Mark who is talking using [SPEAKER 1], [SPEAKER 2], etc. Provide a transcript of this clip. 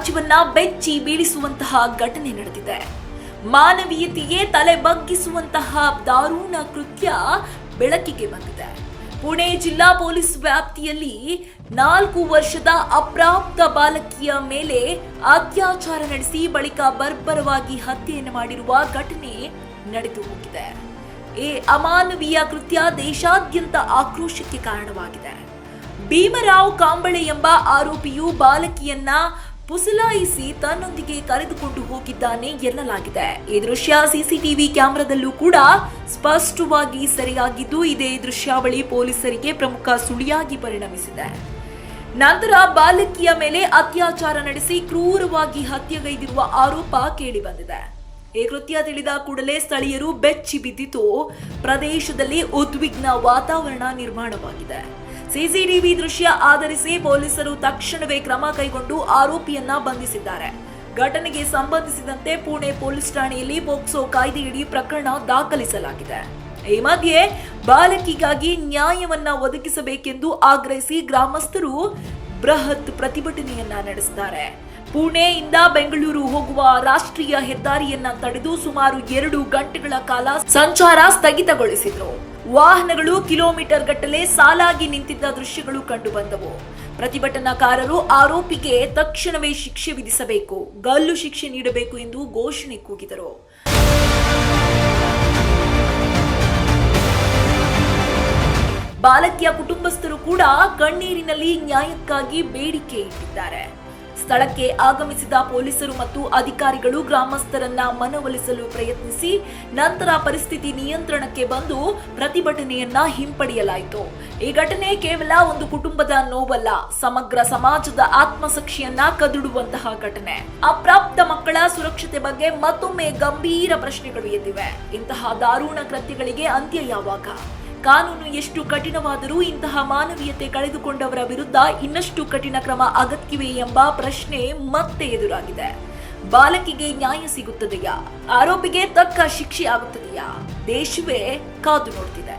[SPEAKER 1] ರಾಜ್ಯವನ್ನ ಬೆಚ್ಚಿ ಬೀಳಿಸುವಂತಹ ಘಟನೆ ನಡೆದಿದೆ. ಮಾನವೀಯತೆಗೆ ತಲೆ ಬಗ್ಗಿಸುವಂತಹ ದಾರುಣ ಕೃತ್ಯ ಬೆಳಕಿಗೆ ಬಂದಿದೆ. ಪುಣೆ ಜಿಲ್ಲಾ ಪೊಲೀಸ್ ವ್ಯಾಪ್ತಿಯಲ್ಲಿ 4 ವರ್ಷದ ಅಪ್ರಾಪ್ತ ಬಾಲಕಿಯ ಮೇಲೆ ಅತ್ಯಾಚಾರ ನಡೆಸಿ ಬಳಿಕ ಬರ್ಬರವಾಗಿ ಹತ್ಯೆಯನ್ನು ಮಾಡಿರುವ ಘಟನೆ ನಡೆದು ಹೋಗಿದೆ. ಈ ಅಮಾನವೀಯ ಕೃತ್ಯ ದೇಶಾದ್ಯಂತ ಆಕ್ರೋಶಕ್ಕೆ ಕಾರಣವಾಗಿದೆ. ಭೀಮರಾವ್ ಕಾಂಬಳೆ ಎಂಬ ಆರೋಪಿಯು ಬಾಲಕಿಯನ್ನ ಪುಸಲಾಯಿಸಿ ತನ್ನೊಂದಿಗೆ ಕರೆದುಕೊಂಡು ಹೋಗಿದ್ದಾನೆ ಎನ್ನಲಾಗಿದೆ. ಈ ದೃಶ್ಯ ಸಿಸಿಟಿವಿ ಕ್ಯಾಮೆರಾದಲ್ಲೂ ಕೂಡ ಸ್ಪಷ್ಟವಾಗಿ ಸೆರೆಯಾಗಿದ್ದು, ಇದೇ ದೃಶ್ಯಾವಳಿ ಪೊಲೀಸರಿಗೆ ಪ್ರಮುಖ ಸುಳಿಯಾಗಿ ಪರಿಣಮಿಸಿದೆ. ನಂತರ ಬಾಲಕಿಯ ಮೇಲೆ ಅತ್ಯಾಚಾರ ನಡೆಸಿ ಕ್ರೂರವಾಗಿ ಹತ್ಯೆಗೈದಿರುವ ಆರೋಪ ಕೇಳಿಬಂದಿದೆ. ಈ ಕೃತ್ಯ ತಿಳಿದ ಕೂಡಲೇ ಸ್ಥಳೀಯರು ಬೆಚ್ಚಿ ಬಿದ್ದಿದ್ದು, ಪ್ರದೇಶದಲ್ಲಿ ಉದ್ವಿಗ್ನ ವಾತಾವರಣ ನಿರ್ಮಾಣವಾಗಿದೆ. ಸಿಸಿಟಿವಿ ದೃಶ್ಯ ಆಧರಿಸಿ ಪೊಲೀಸರು ತಕ್ಷಣವೇ ಕ್ರಮ ಕೈಗೊಂಡು ಆರೋಪಿಯನ್ನ ಬಂಧಿಸಿದ್ದಾರೆ. ಘಟನೆಗೆ ಸಂಬಂಧಿಸಿದಂತೆ ಪುಣೆ ಪೊಲೀಸ್ ಠಾಣೆಯಲ್ಲಿ ಪೋಕ್ಸೋ ಕಾಯ್ದೆಯಡಿ ಪ್ರಕರಣ ದಾಖಲಿಸಲಾಗಿದೆ. ಈ ಮಧ್ಯೆ ಬಾಲಕಿಗಾಗಿ ನ್ಯಾಯವನ್ನ ಒದಗಿಸಬೇಕೆಂದು ಆಗ್ರಹಿಸಿ ಗ್ರಾಮಸ್ಥರು ಬೃಹತ್ ಪ್ರತಿಭಟನೆಯನ್ನ ನಡೆಸಿದ್ದಾರೆ. ಪುಣೆಯಿಂದ ಬೆಂಗಳೂರು ಹೋಗುವ ರಾಷ್ಟ್ರೀಯ ಹೆದ್ದಾರಿಯನ್ನ ತಡೆದು ಸುಮಾರು 2 ಗಂಟೆಗಳ ಕಾಲ ಸಂಚಾರ ಸ್ಥಗಿತಗೊಳಿಸಿದ್ರು. ವಾಹನಗಳು ಕಿಲೋಮೀಟರ್ ಗಟ್ಟಲೆ ಸಾಲಾಗಿ ನಿಂತಿದ್ದ ದೃಶ್ಯಗಳು ಕಂಡುಬಂದವು. ಪ್ರತಿಭಟನಾಕಾರರು ಆರೋಪಿಗೆ ತಕ್ಷಣವೇ ಶಿಕ್ಷೆ ವಿಧಿಸಬೇಕು, ಗಲ್ಲು ಶಿಕ್ಷೆ ನೀಡಬೇಕು ಎಂದು ಘೋಷಣೆ ಕೂಗಿದರು. ಬಾಲಕಿಯ ಕುಟುಂಬಸ್ಥರು ಕೂಡ ಕಣ್ಣೀರಿನಲ್ಲಿ ನ್ಯಾಯಕ್ಕಾಗಿ ಬೇಡಿಕೆ ಇಟ್ಟಿದ್ದಾರೆ. ಸ್ಥಳಕ್ಕೆ ಆಗಮಿಸಿದ ಪೊಲೀಸರು ಮತ್ತು ಅಧಿಕಾರಿಗಳು ಗ್ರಾಮಸ್ಥರನ್ನ ಮನವೊಲಿಸಲು ಪ್ರಯತ್ನಿಸಿ ನಂತರ ಪರಿಸ್ಥಿತಿ ನಿಯಂತ್ರಣಕ್ಕೆ ಬಂದು ಪ್ರತಿಭಟನೆಯನ್ನ ಹಿಂಪಡೆಯಲಾಯಿತು. ಈ ಘಟನೆ ಕೇವಲ ಒಂದು ಕುಟುಂಬದ ನೋವಲ್ಲ, ಸಮಗ್ರ ಸಮಾಜದ ಆತ್ಮಸಾಕ್ಷಿಯನ್ನ ಕದಡುವಂತಹ ಘಟನೆ. ಅಪ್ರಾಪ್ತ ಮಕ್ಕಳ ಸುರಕ್ಷತೆ ಬಗ್ಗೆ ಮತ್ತೊಮ್ಮೆ ಗಂಭೀರ ಪ್ರಶ್ನೆಗಳು ಎದ್ದಿವೆ. ಇಂತಹ ದಾರುಣ ಕೃತ್ಯಗಳಿಗೆ ಅಂತ್ಯ ಯಾವಾಗ? ಕಾನೂನು ಎಷ್ಟು ಕಠಿಣವಾದರೂ ಇಂತಹ ಮಾನವೀಯತೆ ಕಳೆದುಕೊಂಡವರ ವಿರುದ್ಧ ಇನ್ನಷ್ಟು ಕಠಿಣ ಕ್ರಮ ಅಗತ್ಯವೇ ಎಂಬ ಪ್ರಶ್ನೆ ಮತ್ತೆ ಎದುರಾಗಿದೆ. ಬಾಲಕಿಗೆ ನ್ಯಾಯ ಸಿಗುತ್ತದೆಯಾ? ಆರೋಪಿಗೆ ತಕ್ಕ ಶಿಕ್ಷೆ ಆಗುತ್ತದೆಯಾ? ದೇಶವೇ ಕಾದು ನೋಡ್ತಿದೆ.